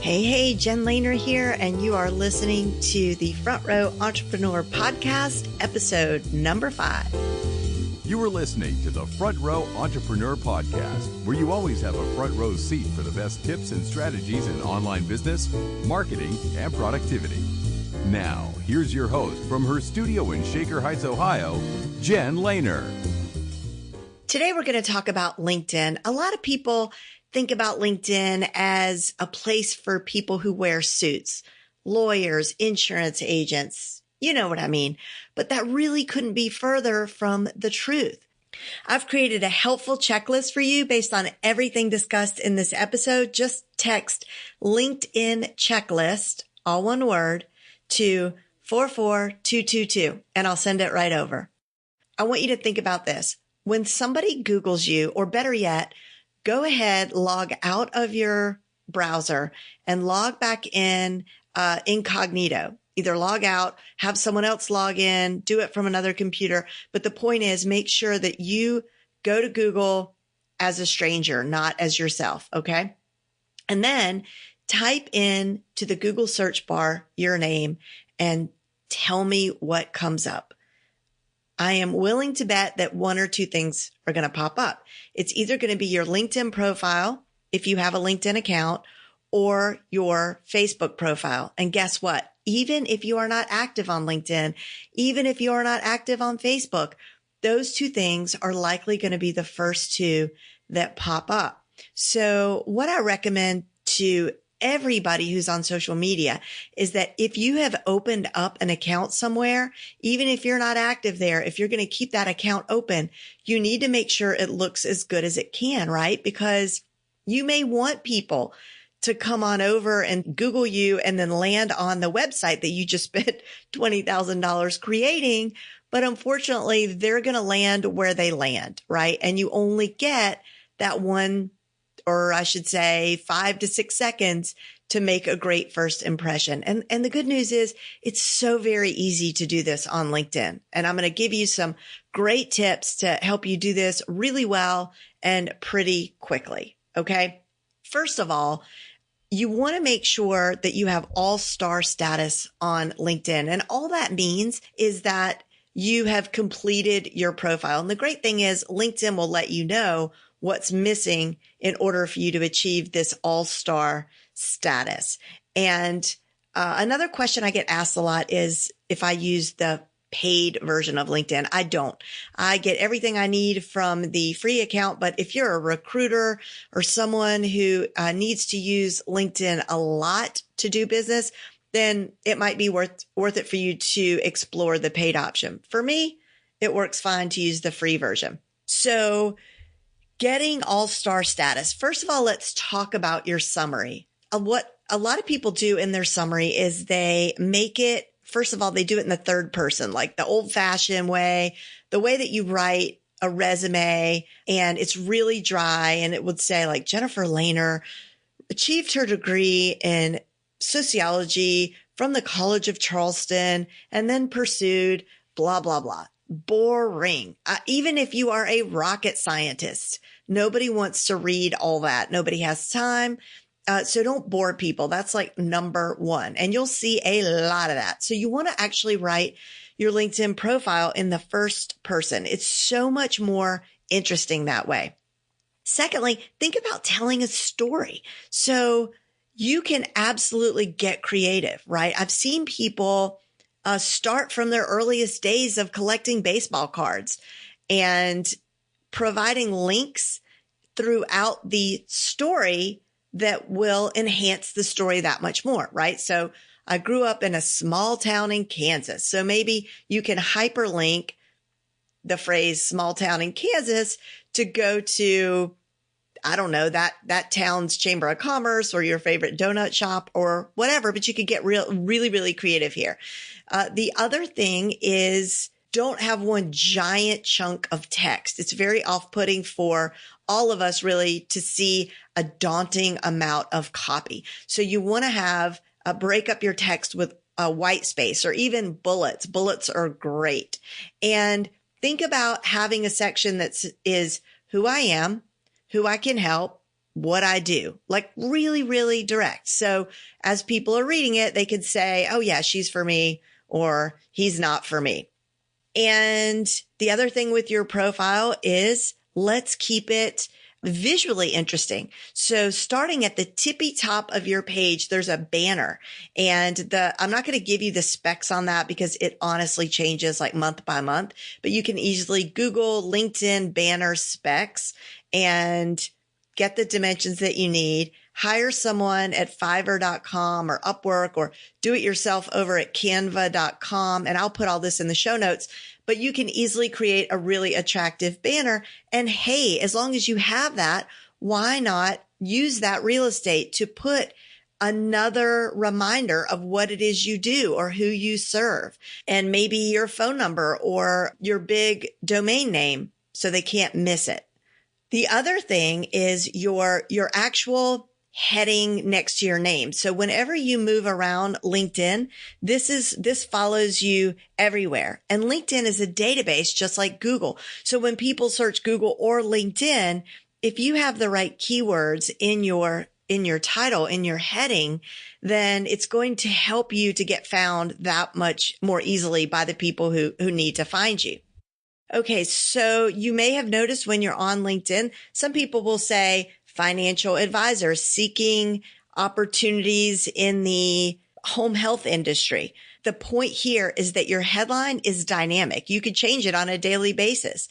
Hey, Jen Lehner here, and you are listening to the Front Row Entrepreneur Podcast, episode number 5. You are listening to the Front Row Entrepreneur Podcast, where you always have a front row seat for the best tips and strategies in online business, marketing, and productivity. Now, here's your host from her studio in Shaker Heights, Ohio, Jen Lehner. Today, we're going to talk about LinkedIn. A lot of people think about LinkedIn as a place for people who wear suits, lawyers, insurance agents. You know what I mean. But that really couldn't be further from the truth. I've created a helpful checklist for you based on everything discussed in this episode. Just text LinkedIn checklist, all one word, to 44222, and I'll send it right over. I want you to think about this. When somebody Googles you, or better yet, go ahead, log out of your browser and log back in incognito. Either log out, have someone else log in, do it from another computer. But the point is, make sure that you go to Google as a stranger, not as yourself. Okay. And then type in to the Google search bar your name and tell me what comes up. I am willing to bet that one or two things are going to pop up. It's either going to be your LinkedIn profile, if you have a LinkedIn account, or your Facebook profile. And guess what? Even if you are not active on LinkedIn, even if you are not active on Facebook, those two things are likely going to be the first two that pop up. So what I recommend to everybody who's on social media is that if you have opened up an account somewhere, even if you're not active there, if you're going to keep that account open, you need to make sure it looks as good as it can, right? Because you may want people to come on over and Google you and then land on the website that you just spent $20,000 creating. But unfortunately, they're going to land where they land, right? And you only get that one, or I should say 5 to 6 seconds to make a great first impression. And the good news is it's so very easy to do this on LinkedIn. And I'm going to give you some great tips to help you do this really well and pretty quickly. Okay. First of all, you want to make sure that you have all-star status on LinkedIn. And all that means is that you have completed your profile. And the great thing is LinkedIn will let you know what's missing in order for you to achieve this all-star status. And another question I get asked a lot is if I use the paid version of LinkedIn. I don't. I get everything I need from the free account. But if you're a recruiter or someone who needs to use LinkedIn a lot to do business, then it might be worth it for you to explore the paid option. For me, it works fine to use the free version. So getting all-star status. First of all, let's talk about your summary. What a lot of people do in their summary is they make it, first of all, they do it in the third person, like the old-fashioned way, the way that you write a resume, and it's really dry. And it would say like Jennifer Lehner achieved her degree in sociology from the College of Charleston and then pursued blah, blah, blah. Boring. Even if you are a rocket scientist, nobody wants to read all that. Nobody has time. So don't bore people. That's like number one. And you'll see a lot of that. So you want to actually write your LinkedIn profile in the first person. It's so much more interesting that way. Secondly, think about telling a story. So you can absolutely get creative, right? I've seen people start from their earliest days of collecting baseball cards and providing links throughout the story that will enhance the story that much more, right? So I grew up in a small town in Kansas. So maybe you can hyperlink the phrase small town in Kansas to go to, I don't know, that town's chamber of commerce or your favorite donut shop or whatever, but you could get really creative here. The other thing is don't have one giant chunk of text. It's very off-putting for all of us really to see a daunting amount of copy. So you want to have break up your text with a white space or even bullets. Bullets are great. And think about having a section that is who I am, who I can help, what I do, like really, really direct. So as people are reading it, they could say, oh yeah, she's for me, or he's not for me. And the other thing with your profile is let's keep it visually interesting. So starting at the tippy top of your page, there's a banner, and I'm not going to give you the specs on that because it honestly changes like month by month, but you can easily Google LinkedIn banner specs and get the dimensions that you need. Hire someone at Fiverr.com or Upwork, or do it yourself over at Canva.com. And I'll put all this in the show notes, but you can easily create a really attractive banner. And hey, as long as you have that, why not use that real estate to put another reminder of what it is you do or who you serve, and maybe your phone number or your big domain name so they can't miss it. The other thing is your actual heading next to your name. So whenever you move around LinkedIn, this follows you everywhere. And LinkedIn is a database just like Google. So when people search Google or LinkedIn, if you have the right keywords in your title, in your heading, then it's going to help you to get found that much more easily by the people who need to find you. Okay, so you may have noticed when you're on LinkedIn, some people will say financial advisor seeking opportunities in the home health industry. The point here is that your headline is dynamic. You could change it on a daily basis.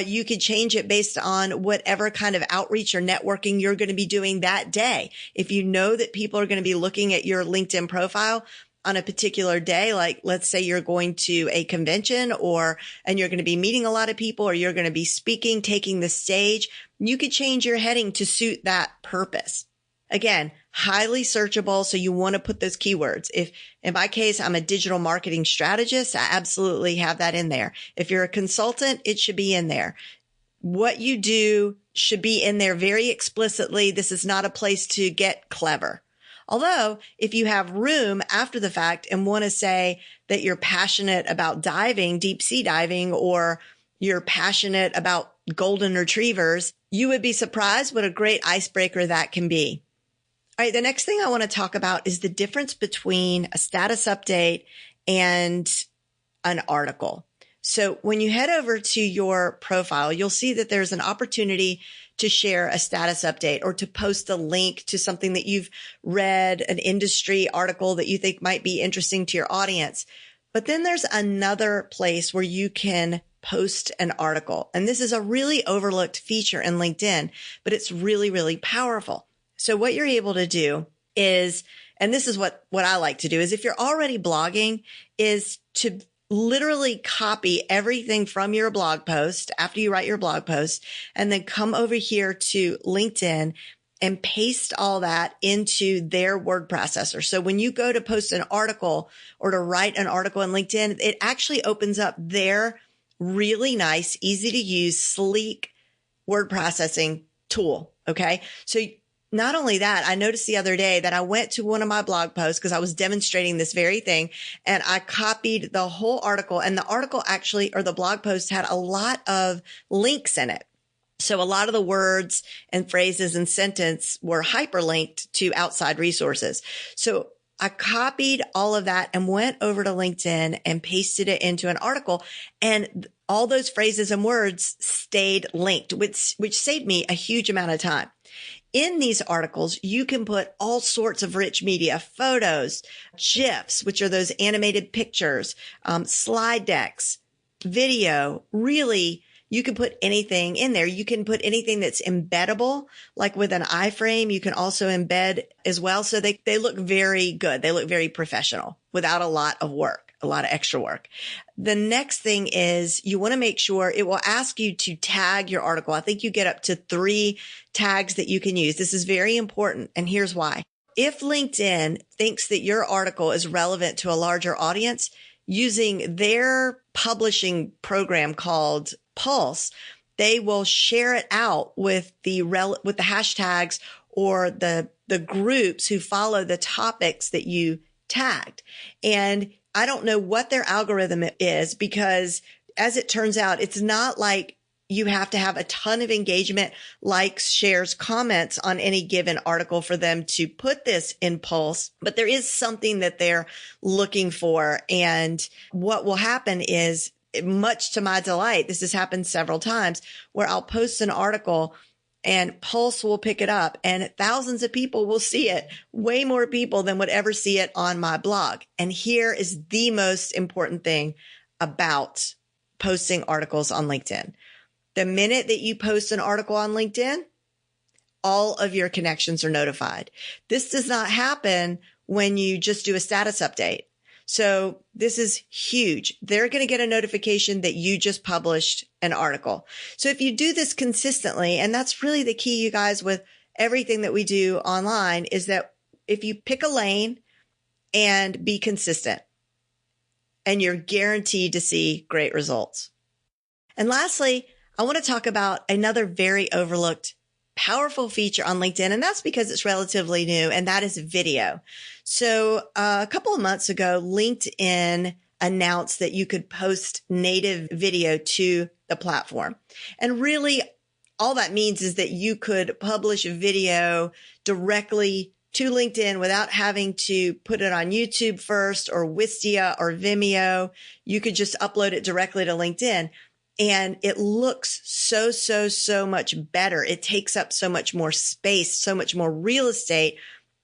You could change it based on whatever kind of outreach or networking you're going to be doing that day. If you know that people are going to be looking at your LinkedIn profile on a particular day, like let's say you're going to a convention and you're going to be meeting a lot of people, or you're going to be speaking, taking the stage, you could change your heading to suit that purpose. Again, highly searchable. So you want to put those keywords. If in my case, I'm a digital marketing strategist, I absolutely have that in there. If you're a consultant, it should be in there. What you do should be in there very explicitly. This is not a place to get clever. Although if you have room after the fact and want to say that you're passionate about diving, deep sea diving, or you're passionate about golden retrievers, you would be surprised what a great icebreaker that can be. All right. The next thing I want to talk about is the difference between a status update and an article. So when you head over to your profile, you'll see that there's an opportunity to share a status update or to post a link to something that you've read, an industry article that you think might be interesting to your audience. But then there's another place where you can post an article. And this is a really overlooked feature in LinkedIn, but it's really, really powerful. So what you're able to do is, and this is what I like to do, is if you're already blogging, is to literally copy everything from your blog post after you write your blog post, and then come over here to LinkedIn and paste all that into their word processor. So when you go to post an article or to write an article in LinkedIn, it actually opens up their really nice, easy to use, sleek word processing tool. Okay. So not only that, I noticed the other day that I went to one of my blog posts because I was demonstrating this very thing, and I copied the whole article, and the article actually, or the blog post, had a lot of links in it. So a lot of the words and phrases and sentence were hyperlinked to outside resources. So I copied all of that and went over to LinkedIn and pasted it into an article, and all those phrases and words stayed linked, which saved me a huge amount of time. In these articles, you can put all sorts of rich media, photos, GIFs, which are those animated pictures, slide decks, video. Really, you can put anything in there. You can put anything that's embeddable, like with an iframe. You can also embed as well. So they look very good. They look very professional without a lot of work, a lot of extra work. The next thing is you want to make sure it will ask you to tag your article. I think you get up to 3 tags that you can use. This is very important, and here's why. If LinkedIn thinks that your article is relevant to a larger audience, using their publishing program called Pulse, they will share it out with the hashtags or the groups who follow the topics that you tagged. And I don't know what their algorithm is, because as it turns out, it's not like you have to have a ton of engagement, likes, shares, comments on any given article for them to put this in Pulse. But there is something that they're looking for. And what will happen is, much to my delight, this has happened several times, where I'll post an article and Pulse will pick it up and thousands of people will see it, way more people than would ever see it on my blog. And here is the most important thing about posting articles on LinkedIn. The minute that you post an article on LinkedIn, all of your connections are notified. This does not happen when you just do a status update. So this is huge. They're going to get a notification that you just published an article. So if you do this consistently, and that's really the key, you guys, with everything that we do online, is that if you pick a lane and be consistent, and you're guaranteed to see great results. And lastly, I want to talk about another very overlooked, powerful feature on LinkedIn, and that's because it's relatively new, and that is video. So a couple of months ago, LinkedIn announced that you could post native video to the platform. And really, all that means is that you could publish a video directly to LinkedIn without having to put it on YouTube first or Wistia or Vimeo. You could just upload it directly to LinkedIn. And it looks so much better. It takes up so much more space, so much more real estate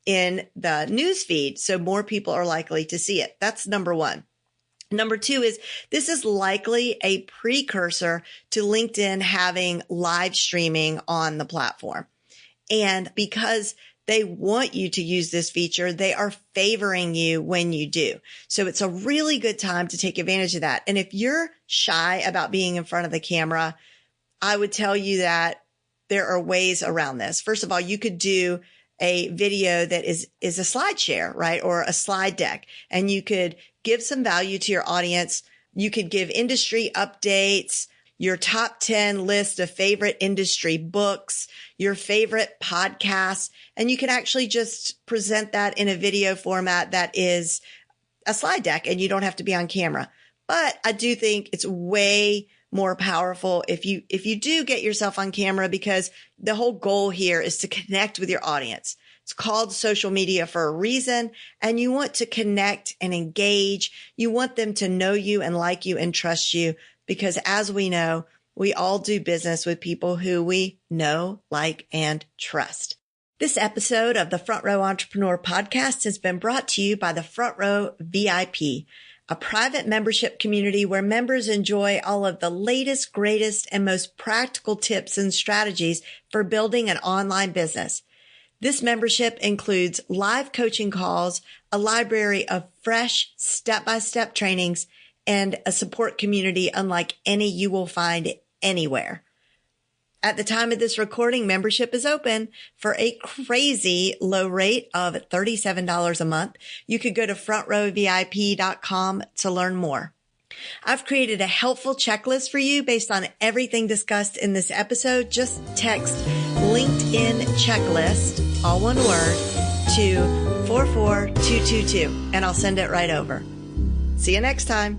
in the news feed. So more people are likely to see it. That's number one. Number two is this is likely a precursor to LinkedIn having live streaming on the platform. And because they want you to use this feature, they are favoring you when you do. So it's a really good time to take advantage of that. And if you're shy about being in front of the camera, I would tell you that there are ways around this. First of all, you could do a video that is a slide share, right? Or a slide deck, and you could give some value to your audience. You could give industry updates, your top 10 list of favorite industry books, your favorite podcasts, and you can actually just present that in a video format that is a slide deck and you don't have to be on camera. But I do think it's way more powerful if you do get yourself on camera, because the whole goal here is to connect with your audience. It's called social media for a reason, and you want to connect and engage. You want them to know you and like you and trust you, because as we know, we all do business with people who we know, like, and trust. This episode of the Front Row Entrepreneur Podcast has been brought to you by the Front Row VIP, a private membership community where members enjoy all of the latest, greatest, and most practical tips and strategies for building an online business. This membership includes live coaching calls, a library of fresh step-by-step trainings, and a support community unlike any you will find anywhere. At the time of this recording, membership is open for a crazy low rate of $37 a month. You could go to frontrowvip.com to learn more. I've created a helpful checklist for you based on everything discussed in this episode. Just text LinkedIn checklist, all one word, to 44222, and I'll send it right over. See you next time.